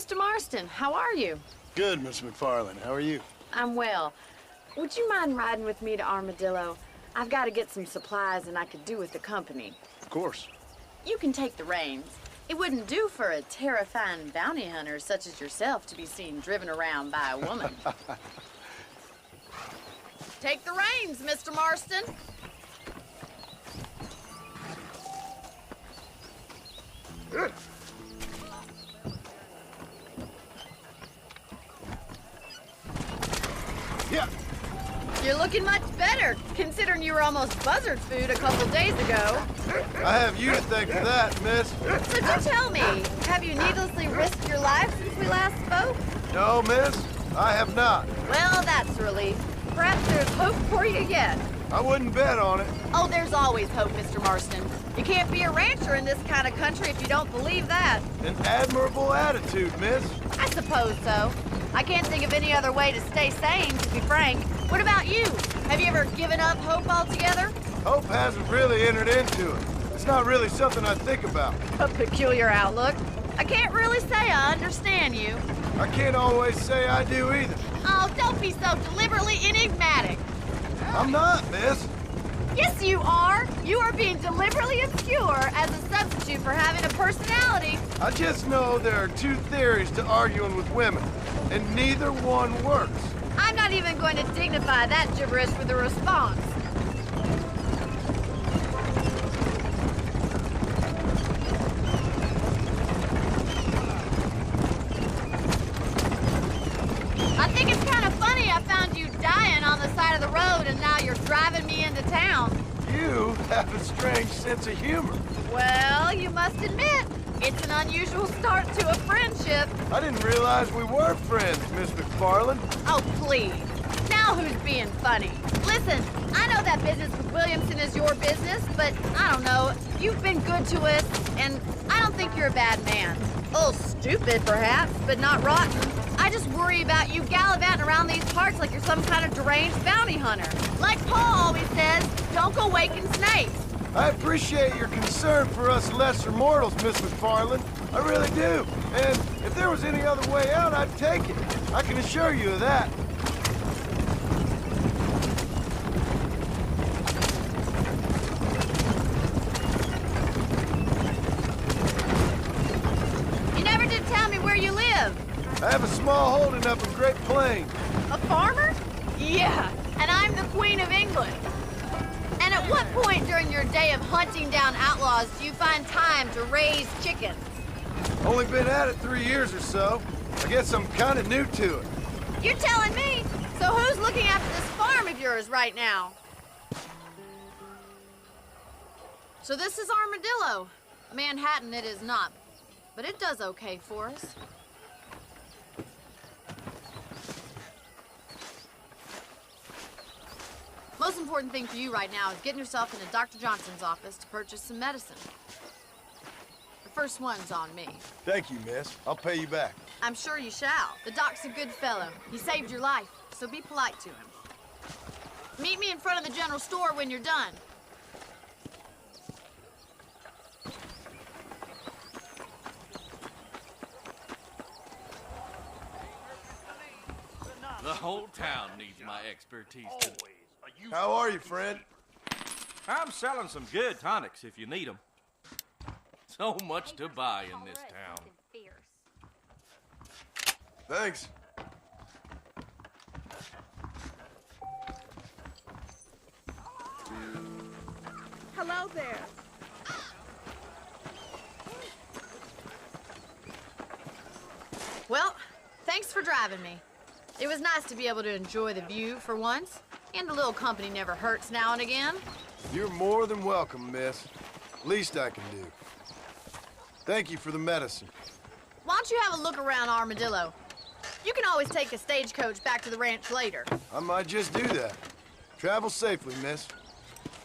Mr. Marston, how are you? Good, Miss McFarland. How are you? I'm well. Would you mind riding with me to Armadillo? I've got to get some supplies and I could do with the company. Of course. You can take the reins. It wouldn't do for a terrifying bounty hunter such as yourself to be seen driven around by a woman. Take the reins, Mr. Marston. Yeah. You're looking much better, considering you were almost buzzard food a couple days ago. I have you to thank for that, miss. So do tell me, have you needlessly risked your life since we last spoke? No, miss. I have not. Well, that's a relief. Perhaps there's hope for you yet. I wouldn't bet on it. Oh, there's always hope, Mr. Marston. You can't be a rancher in this kind of country if you don't believe that. An admirable attitude, miss. I suppose so. I can't think of any other way to stay sane, to be frank. What about you? Have you ever given up hope altogether? Hope hasn't really entered into it. It's not really something I think about. A peculiar outlook. I can't really say I understand you. I can't always say I do either. Oh, don't be so deliberately enigmatic. I'm not, miss. Yes, you are. You are being deliberately obscure as a substitute for having a personality. I just know there are two theories to arguing with women, and neither one works. I'm not even going to dignify that gibberish with a response. I think it's kind of funny I found you dying on the side of the road and now you're driving me into town. You have a strange sense of humor. Well, you must admit, it's an unusual start to a friendship. I didn't realize we were friends, Miss McFarland. Oh, please. Now who's being funny? Listen, I know that business with Williamson is your business, but I don't know. You've been good to us, and I don't think you're a bad man. A little stupid, perhaps, but not rotten. I just worry about you gallivanting around these parts like you're some kind of deranged bounty hunter. Like Paul always says, don't go waking snakes. I appreciate your concern for us lesser mortals, Miss McFarland. I really do. And if there was any other way out, I'd take it. I can assure you of that. You never did tell me where you live. I have a small holding up in Great Plains. A farmer? Yeah, and I'm the Queen of England. And at what point during your day of hunting down outlaws do you find time to raise chickens? Only been at it 3 years or so. I guess I'm kind of new to it. You're telling me? So who's looking after this farm of yours right now? So this is Armadillo. Manhattan it is not, but it does okay for us. Most important thing for you right now is getting yourself into Dr. Johnson's office to purchase some medicine. The first one's on me. Thank you, miss. I'll pay you back. I'm sure you shall. The doc's a good fellow. He saved your life, so be polite to him. Meet me in front of the general store when you're done. The whole town needs my expertise. How are you, friend? I'm selling some good tonics if you need them. So much to buy in this town. Thanks. Hello there. Well, thanks for driving me. It was nice to be able to enjoy the view for once, and a little company never hurts now and again. You're more than welcome, miss. Least I can do. Thank you for the medicine. Why don't you have a look around Armadillo? You can always take a stagecoach back to the ranch later. I might just do that. Travel safely, miss.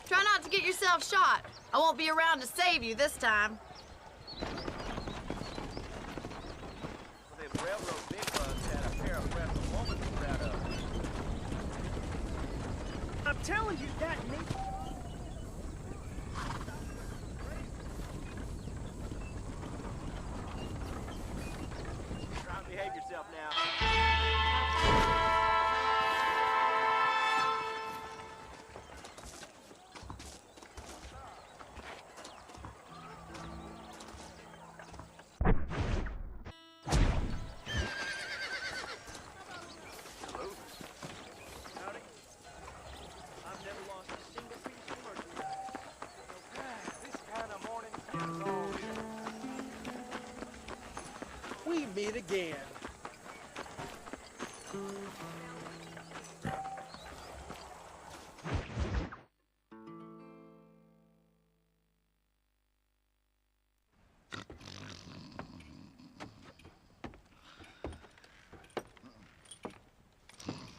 Try not to get yourself shot. I won't be around to save you this time. I'm telling you that, Nick. meet again.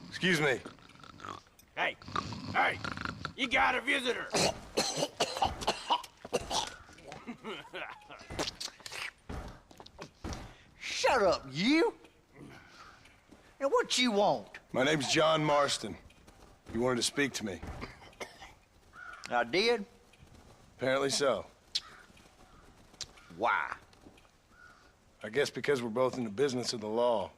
Excuse me. Hey, you got a visitor. Shut up, you! And what you want? My name's John Marston. You wanted to speak to me. I did? Apparently so. Why? I guess because we're both in the business of the law.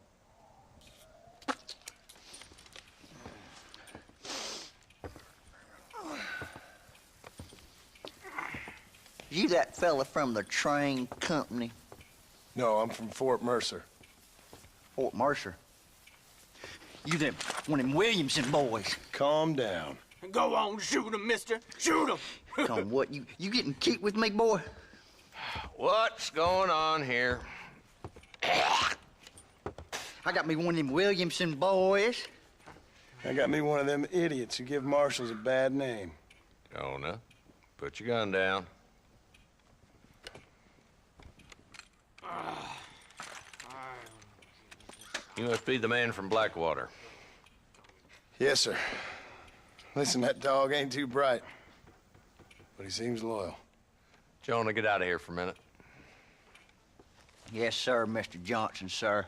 You that fella from the train company? No, I'm from Fort Mercer. Fort Mercer? You them one of them Williamson boys? Calm down. Go on, shoot him, mister. Shoot him. Come on, what, you getting cute with me, boy? What's going on here? I got me one of them Williamson boys. I got me one of them idiots who give marshals a bad name. Jonah, put your gun down. You must be the man from Blackwater. Yes, sir. Listen, that dog ain't too bright, but he seems loyal. Jonah, get out of here for a minute. Yes, sir, Mr. Johnson, sir.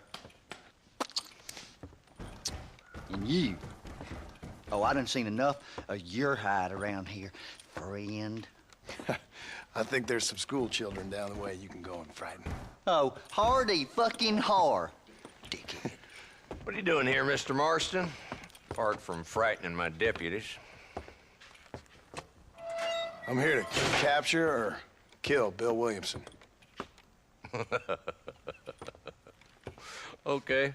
And you. Oh, I done seen enough of your hide around here, friend. I think there's some school children down the way you can go and frighten. Oh, hardy fucking har. Dickhead. What are you doing here, Mr. Marston? Apart from frightening my deputies. I'm here to capture or kill Bill Williamson. Okay.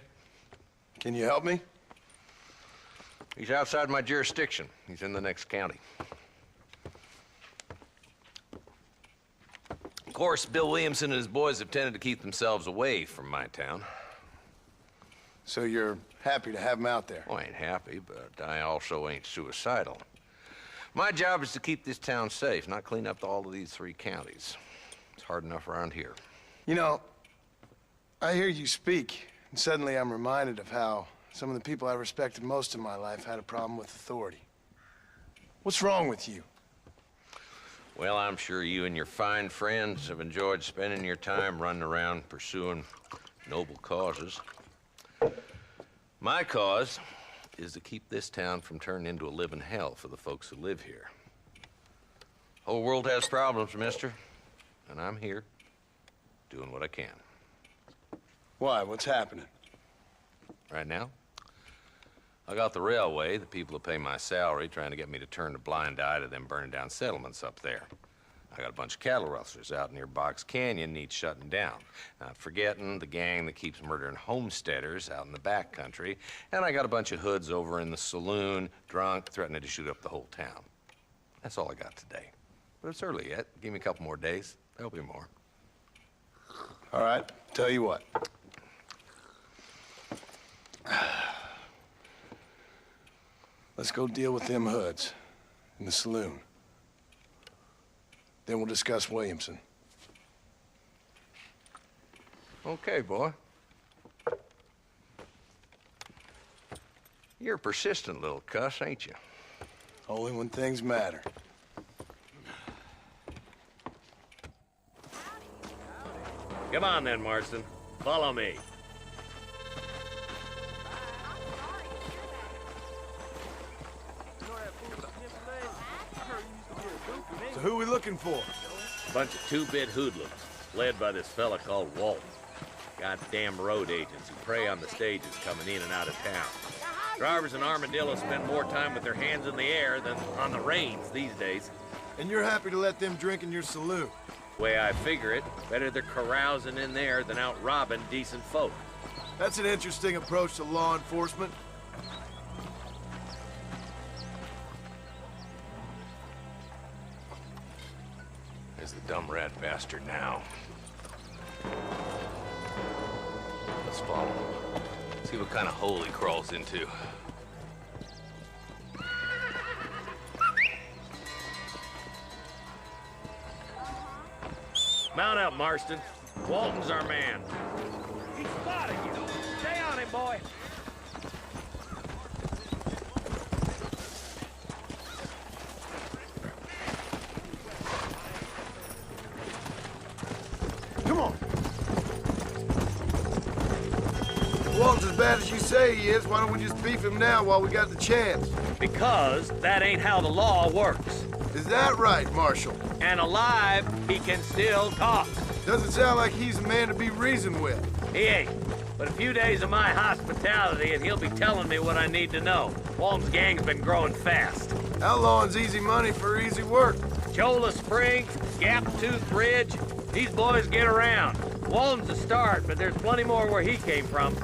Can you help me? He's outside my jurisdiction. He's in the next county. Of course, Bill Williamson and his boys have tended to keep themselves away from my town. So you're happy to have him out there? Well, I ain't happy, but I also ain't suicidal. My job is to keep this town safe, not clean up all of these 3 counties. It's hard enough around here. You know, I hear you speak, and suddenly I'm reminded of how some of the people I respected most in my life had a problem with authority. What's wrong with you? Well, I'm sure you and your fine friends have enjoyed spending your time running around pursuing noble causes. My cause is to keep this town from turning into a living hell for the folks who live here. Whole world has problems, mister, and I'm here doing what I can. Why? What's happening? Right now, I got the railway, the people who pay my salary, trying to get me to turn a blind eye to them burning down settlements up there. I got a bunch of cattle rustlers out near Box Canyon needs shutting down. Not forgetting the gang that keeps murdering homesteaders out in the back country. And I got a bunch of hoods over in the saloon, drunk, threatening to shoot up the whole town. That's all I got today. But it's early yet. Give me a couple more days. There'll be more. All right, tell you what. Let's go deal with them hoods in the saloon. Then we'll discuss Williamson. Okay, boy. You're a persistent little cuss, ain't you? Only when things matter. Come on then, Marston. Follow me. So who are we looking for? Bunch of two-bit hoodlums, led by this fella called Walton. Goddamn road agents who prey on the stages coming in and out of town. Drivers in Armadillo spend more time with their hands in the air than on the reins these days. And you're happy to let them drink in your saloon? Way I figure it, better they're carousing in there than out robbing decent folk. That's an interesting approach to law enforcement. There's the dumb rat bastard now. Let's follow him. See what kind of hole he crawls into. Mount up, Marston. Walton's our man. He spotted you. Stay on him, boy. Come on. If Walton's as bad as you say he is, why don't we just beef him now while we got the chance? Because that ain't how the law works. Is that right, Marshal? And alive, he can still talk. Doesn't sound like he's a man to be reasoned with. He ain't. But a few days of my hospitality and he'll be telling me what I need to know. Walton's gang's been growing fast. Outlawing's easy money for easy work. Cholla Springs, Gap Tooth Ridge, these boys get around. Walton's a start, but there's plenty more where he came from.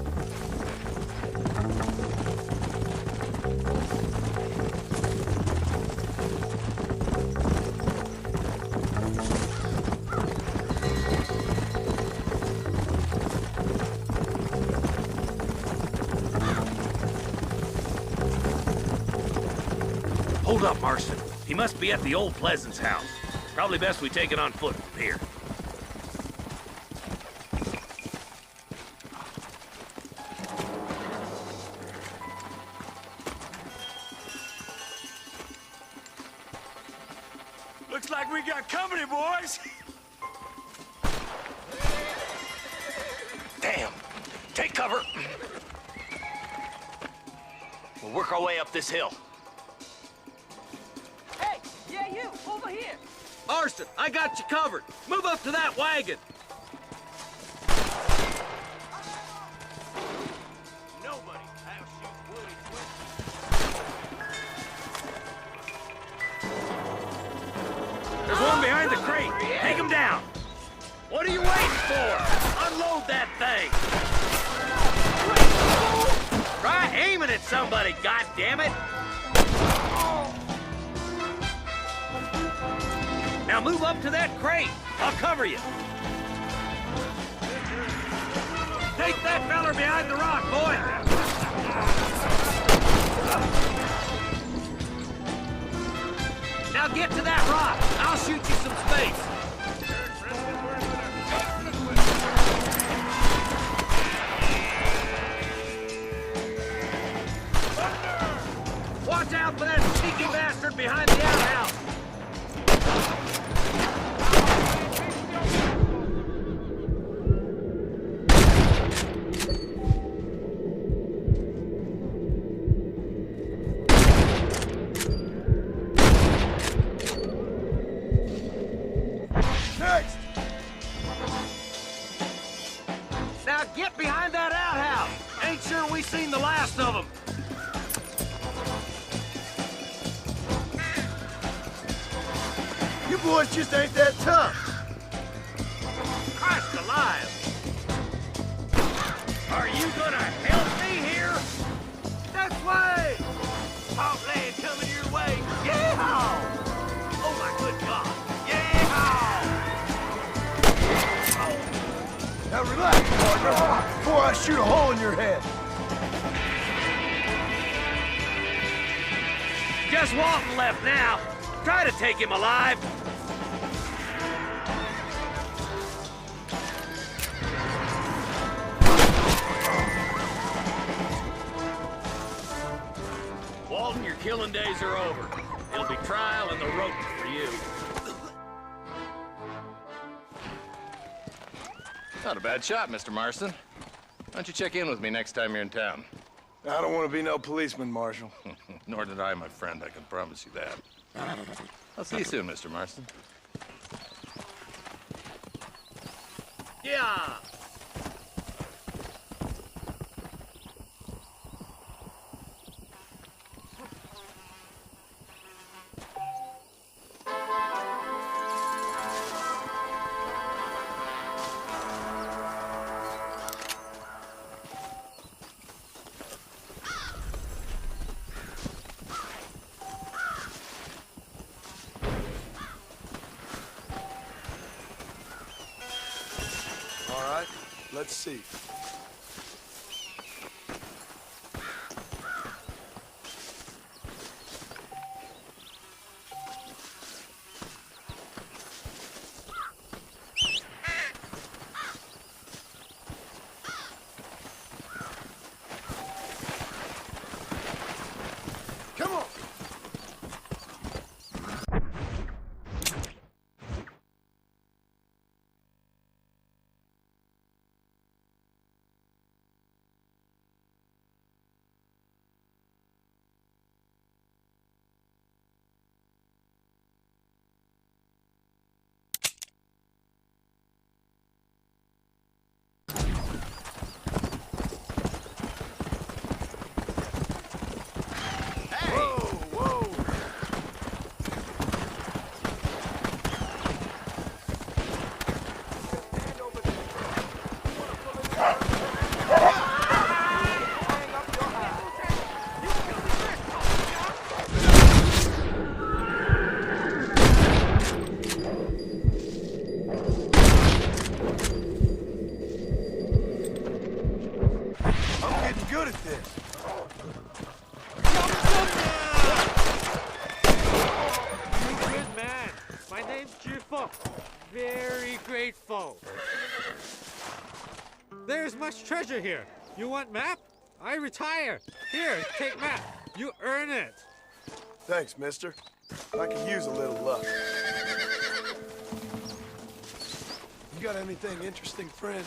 Hold up, Marston. He must be at the old Pleasance house. Probably best we take it on foot from here. Looks like we got company, boys. Damn! Take cover! We'll work our way up this hill. Hey, yeah, you, over here. Marston, I got you covered. Move up to that wagon. Nobody outshoots Woody Twist. There's one behind the crate. Take him down. What are you waiting for? Unload that thing. Try aiming at somebody, goddammit. Now move up to that crate. I'll cover you. Take that feller behind the rock, boy. Now get to that rock. I'll shoot you some space. Watch out for that sneaky bastard behind the outhouse. Next! Now get behind that outhouse. Ain't sure we seen the last of them. You boys just ain't that tough. Christ alive! Are you gonna help me here? This way! Hot land coming your way! Yeehaw! Oh my good God! Yeehaw! Now relax, partner, before I shoot a hole in your head. Just Walton left now. Try to take him alive. Walton, your killing days are over. It'll be trial and the rope for you. Not a bad shot, Mr. Marston. Why don't you check in with me next time you're in town? I don't want to be no policeman, Marshal. Nor did I, my friend. I can promise you that. I'll see you soon, Mr. Marston. Yeah! All right, let's see. There's much treasure here. You want map? I retire. Here, take map. You earn it. Thanks, mister. I could use a little luck. You got anything interesting, friend?